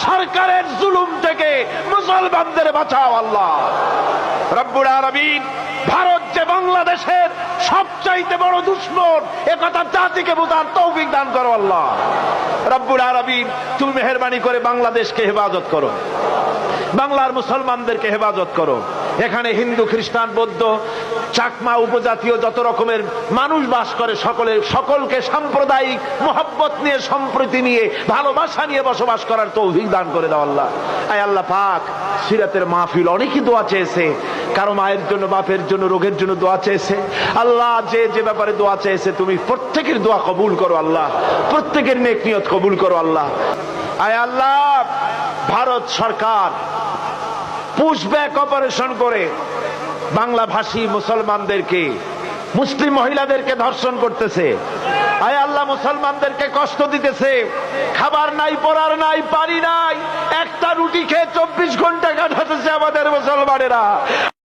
সরকারের জুলুম থেকে মুসলমানদের বাঁচাও আল্লাহ রব্বুল আলামিন। ভারত যে বাংলাদেশের সবচাইতে বড় দুশমন, একথা জাতিকে বোঝার তৌফিক দান করো আল্লাহ রব্বুল আলামিন। তুমি মেহেরবানি করে বাংলাদেশকে হেফাজত করো, বাংলার মুসলমানদেরকে হেফাজত করো। এখানে হিন্দু, খ্রিস্টান, বৌদ্ধ, চাকমা, উপজাতীয় যত রকমের মানুষ বাস করে সকলকে সাম্প্রদায়িক মোহাব্বত নিয়ে, সম্প্রীতি নিয়ে, ভালোবাসা নিয়ে বসবাস করার তৌফিক দান করে দাও আল্লাহ। আয় আল্লাহ পাক, সিরাতের মাহফিল অনেকই দোয়া চেয়েছে, কারো মায়ের জন্য, বাপের জন্য, রোগের জন্য দোয়া চেয়েছে। আল্লাহ যে যে ব্যাপারে দোয়া চেয়েছে তুমি প্রত্যেকের দোয়া কবুল করো আল্লাহ, প্রত্যেকের নেক নিয়ত কবুল করো আল্লাহ। আয় আল্লাহ, ভারত সরকার পুশব্যাক অপারেশন করে বাংলা ভাষী মুসলমানদেরকে, মুসলিম মহিলাদেরকে ধর্ষণ করতেছে। আয় আল্লাহ, মুসলমানদেরকে কষ্ট দিতেছে। খাবার নাই, পরার নাই, পানি নাই, একটা রুটি খেয়ে 24 ঘন্টা কাটাতেছে আমাদের মুসলমানেরা।